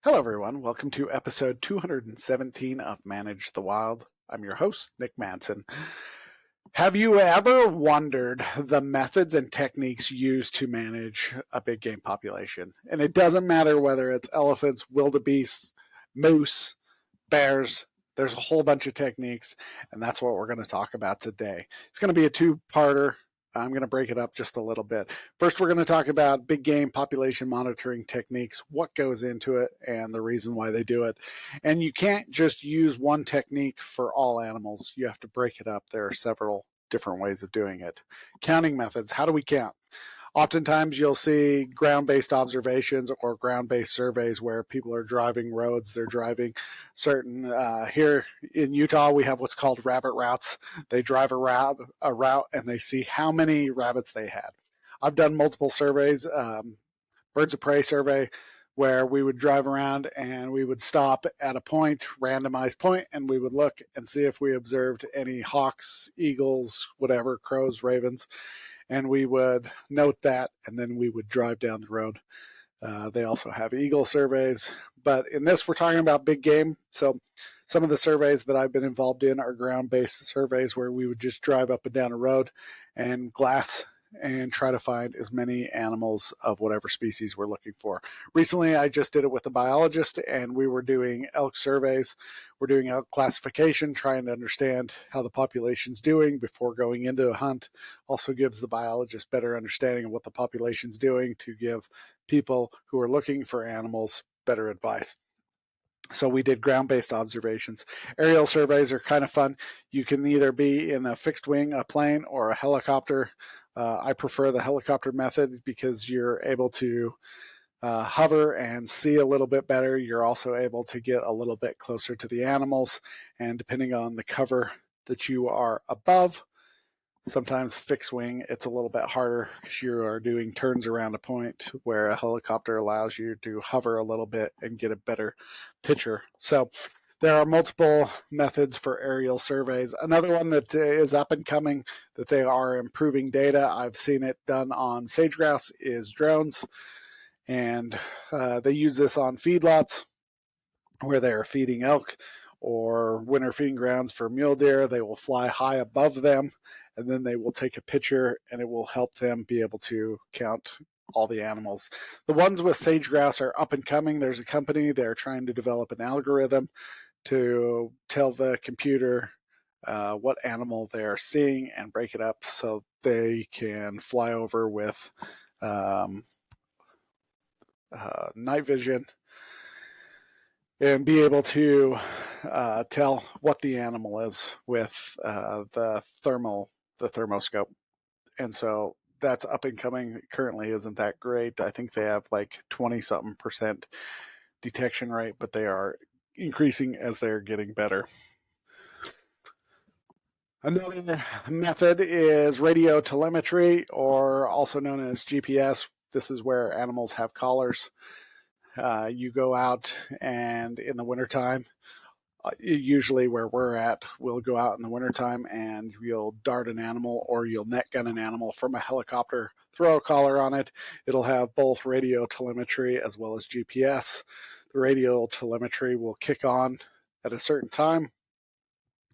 Hello, everyone. Welcome to episode 217 of Manage the Wild. I'm your host, Nick Manson. Have you ever wondered the methods and techniques used to manage a big game population? And it doesn't matter whether it's elephants, wildebeests, moose, bears. There's a whole bunch of techniques, and that's what we're going to talk about today. It's going to be a two-parter. I'm going to break it up just a little bit. First, we're going to talk about big game population monitoring techniques, what goes into it, and the reason why they do it. And you can't just use one technique for all animals. You have to break it up. There are several different ways of doing it. Counting methods. How do we count? Oftentimes you'll see ground-based observations or ground-based surveys where people are driving roads. They're driving certain, here in Utah, we have what's called rabbit routes. They drive a route and they see how many rabbits they had. I've done multiple surveys, birds of prey survey, where we would drive around and we would stop at a point, randomized point, and we would look and see if we observed any hawks, eagles, whatever, crows, ravens, and we would note that, and then we would drive down the road. They also have eagle surveys, but in this we're talking about big game. So some of the surveys that I've been involved in are ground-based surveys where we would just drive up and down a road and glass and try to find as many animals of whatever species we're looking for. Recently, I just did it with a biologist, and we were doing elk surveys. We're doing elk classification, trying to understand how the population's doing before going into a hunt. Also gives the biologist better understanding of what the population's doing to give people who are looking for animals better advice. So we did ground-based observations. Aerial surveys are kind of fun. You can either be in a fixed wing, a plane, or a helicopter. I prefer the helicopter method because you're able to hover and see a little bit better. You're also able to get a little bit closer to the animals, and depending on the cover that you are above, sometimes fixed wing, it's a little bit harder because you are doing turns around a point, where a helicopter allows you to hover a little bit and get a better picture. So there are multiple methods for aerial surveys. Another one that is up and coming that they are improving data, I've seen it done on sage-grouse, is drones. And they use this on feedlots where they are feeding elk or winter feeding grounds for mule deer. They will fly high above them, and then they will take a picture, and it will help them be able to count all the animals. The ones with sage-grouse are up and coming. There's a company, they're trying to develop an algorithm to tell the computer what animal they're seeing and break it up so they can fly over with night vision and be able to tell what the animal is with the thermoscope. And so that's up and coming. It currently isn't that great. I think they have like 20-something% detection rate, but they are increasing as they're getting better. Another method is radio telemetry, or also known as GPS. This is where animals have collars. You go out, and in the wintertime, usually where we're at, we'll go out in the wintertime and you'll dart an animal or you'll net gun an animal from a helicopter, throw a collar on it. It'll have both radio telemetry as well as GPS. The radio telemetry will kick on at a certain time,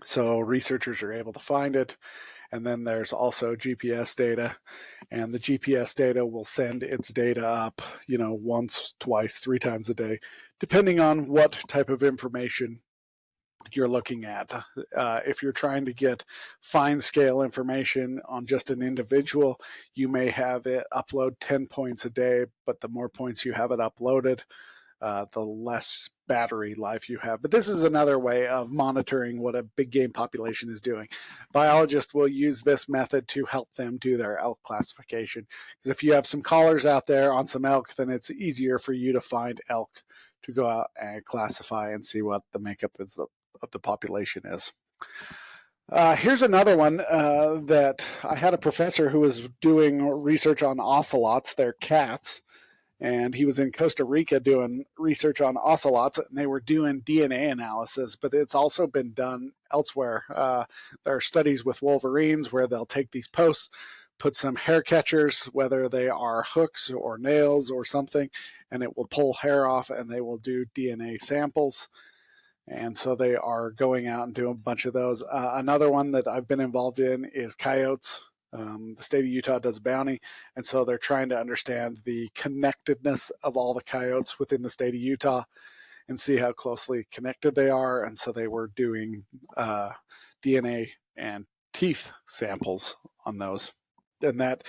so researchers are able to find it. And then there's also GPS data, and the GPS data will send its data up, once, twice, 3 times a day, depending on what type of information you're looking at. If you're trying to get fine scale information on just an individual, you may have it upload 10 points a day, but the more points you have it uploaded, the less battery life you have. But this is another way of monitoring what a big game population is doing. Biologists will use this method to help them do their elk classification. Because if you have some collars out there on some elk, then it's easier for you to find elk to go out and classify and see what the makeup is of the population is. Here's another one that I had a professor who was doing research on ocelots, they're cats, and he was in Costa Rica doing research on ocelots, and they were doing DNA analysis, but it's also been done elsewhere. There are studies with wolverines where they'll take these posts, put some hair catchers, whether they are hooks or nails or something, and it will pull hair off, and they will do DNA samples. And so they are going out and doing a bunch of those. Another one that I've been involved in is coyotes. The state of Utah does a bounty, and so they're trying to understand the connectedness of all the coyotes within the state of Utah and see how closely connected they are. And so they were doing DNA and teeth samples on those. And that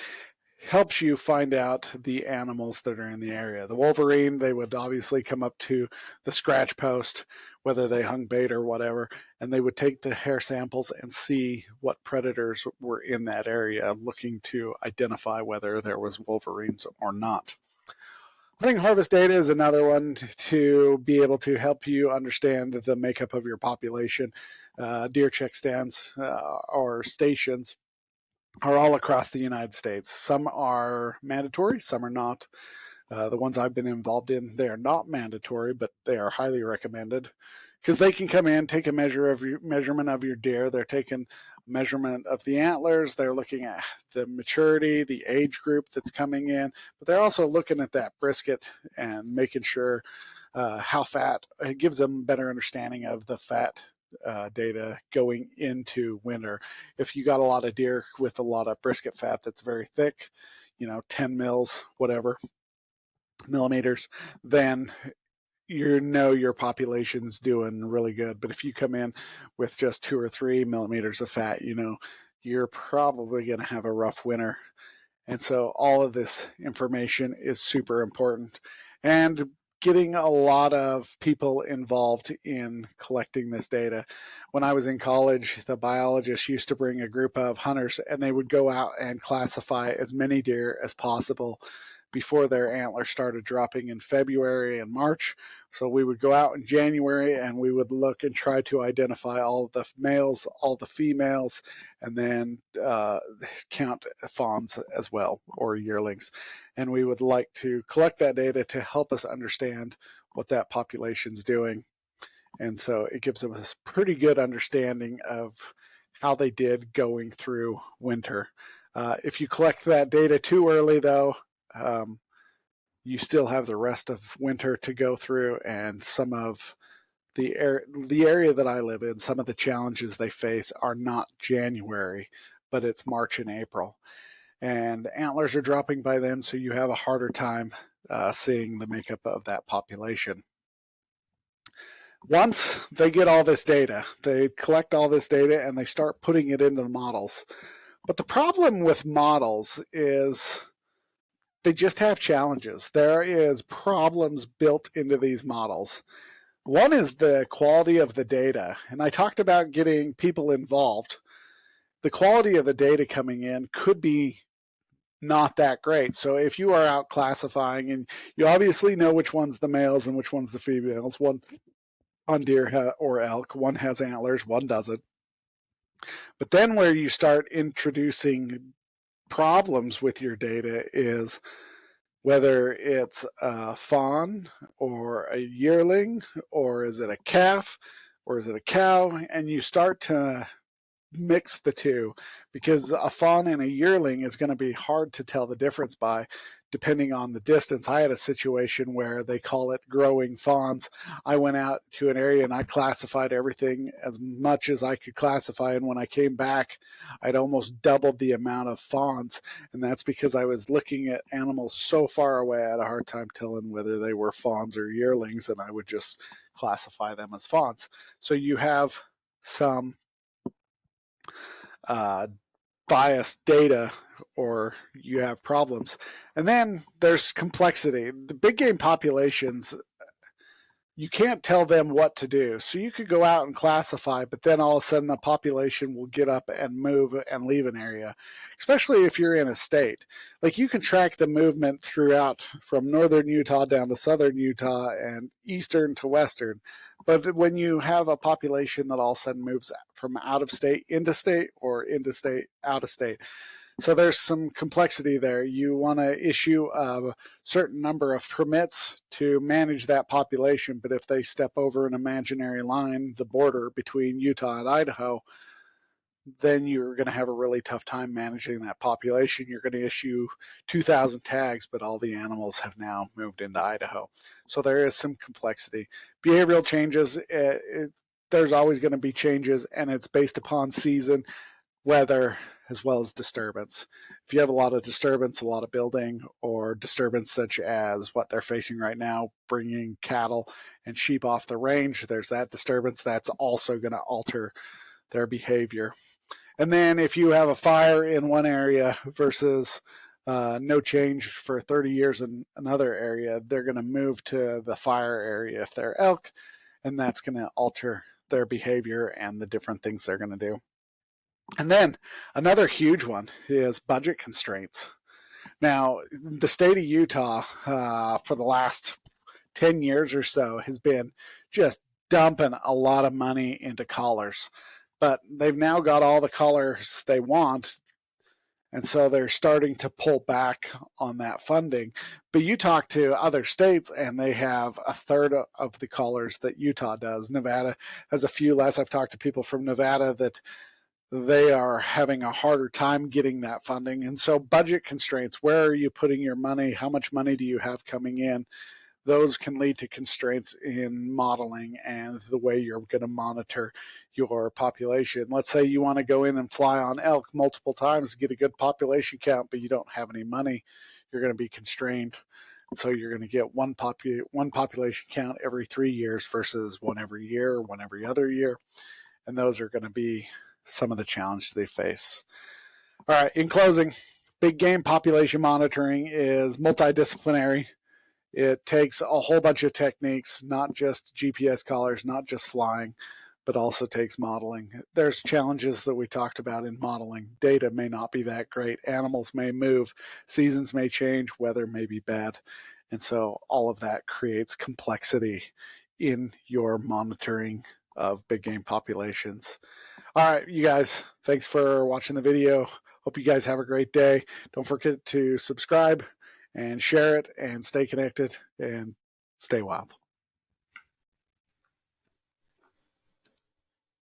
helps you find out the animals that are in the area. The wolverine, they would obviously come up to the scratch post, whether they hung bait or whatever, and they would take the hair samples and see what predators were in that area, looking to identify whether there was wolverines or not. Hunting harvest data is another one to be able to help you understand the makeup of your population. Deer check stands or stations are all across the United States. Some are mandatory, some are not. The ones I've been involved in, they are not mandatory, but they are highly recommended because they can come in, take a measurement of your deer. They're taking measurement of the antlers. They're looking at the maturity, the age group that's coming in, but they're also looking at that brisket and making sure how fat. It gives them a better understanding of the fat data going into winter. If you got a lot of deer with a lot of brisket fat that's very thick, 10 mils, whatever, millimeters, then your population's doing really good. But if you come in with just 2 or 3 millimeters of fat, you're probably going to have a rough winter. And so all of this information is super important. And getting a lot of people involved in collecting this data. When I was in college, the biologists used to bring a group of hunters, and they would go out and classify as many deer as possible before their antlers started dropping in February and March. So we would go out in January and we would look and try to identify all the males, all the females, and then count fawns as well, or yearlings. And we would like to collect that data to help us understand what that population's doing. And so it gives us a pretty good understanding of how they did going through winter. If you collect that data too early, though, you still have the rest of winter to go through, and some of the area that I live in, some of the challenges they face are not January, but it's March and April. And antlers are dropping by then, so you have a harder time seeing the makeup of that population. Once they get all this data, they collect all this data and they start putting it into the models. But the problem with models is they just have challenges. There is problems built into these models. One is the quality of the data. And I talked about getting people involved. The quality of the data coming in could be not that great. So if you are out classifying, and you obviously know which one's the males and which one's the females, one on deer or elk, one has antlers, one doesn't. But then where you start introducing problems with your data is whether it's a fawn or a yearling, or is it a calf, or is it a cow, and you start to mix the two, because a fawn and a yearling is going to be hard to tell the difference by, depending on the distance. I had a situation where they call it growing fawns. I went out to an area and I classified everything as much as I could classify, and when I came back, I'd almost doubled the amount of fawns, and that's because I was looking at animals so far away I had a hard time telling whether they were fawns or yearlings, and I would just classify them as fawns. So you have some biased data, or you have problems. And then there's complexity. The big game populations, you can't tell them what to do. So you could go out and classify, but then all of a sudden the population will get up and move and leave an area, especially if you're in a state. Like, you can track the movement throughout from northern Utah down to southern Utah and eastern to western. But when you have a population that all of a sudden moves from out of state into state, or into state out of state, so there's some complexity there. You want to issue a certain number of permits to manage that population, but if they step over an imaginary line, the border between Utah and Idaho, then you're going to have a really tough time managing that population. You're going to issue 2,000 tags, but all the animals have now moved into Idaho. So there is some complexity. Behavioral changes, there's always going to be changes, and it's based upon season, weather, as well as disturbance. If you have a lot of disturbance, a lot of building, or disturbance such as what they're facing right now, bringing cattle and sheep off the range, there's that disturbance that's also going to alter their behavior. And then if you have a fire in one area versus no change for 30 years in another area, they're going to move to the fire area if they're elk, and that's going to alter their behavior and the different things they're going to do. And then another huge one is budget constraints. Now, the state of Utah for the last 10 years or so has been just dumping a lot of money into collars, but they've now got all the collars they want, and so they're starting to pull back on that funding. But you talk to other states and they have a third of the collars that Utah does. Nevada has a few less. I've talked to people from Nevada that they are having a harder time getting that funding. And so budget constraints, where are you putting your money? How much money do you have coming in? Those can lead to constraints in modeling and the way you're going to monitor your population. Let's say you want to go in and fly on elk multiple times to get a good population count, but you don't have any money. You're going to be constrained. So you're going to get one population count every 3 years versus one every year or one every other year. And those are going to be some of the challenges they face. All right, in closing, big game population monitoring is multidisciplinary. It takes a whole bunch of techniques, not just GPS collars, not just flying, but also takes modeling. There's challenges that we talked about in modeling. Data may not be that great. Animals may move. Seasons may change. Weather may be bad. And so all of that creates complexity in your monitoring of big game populations. All right, you guys, thanks for watching the video. Hope you guys have a great day. Don't forget to subscribe and share it and stay connected and stay wild.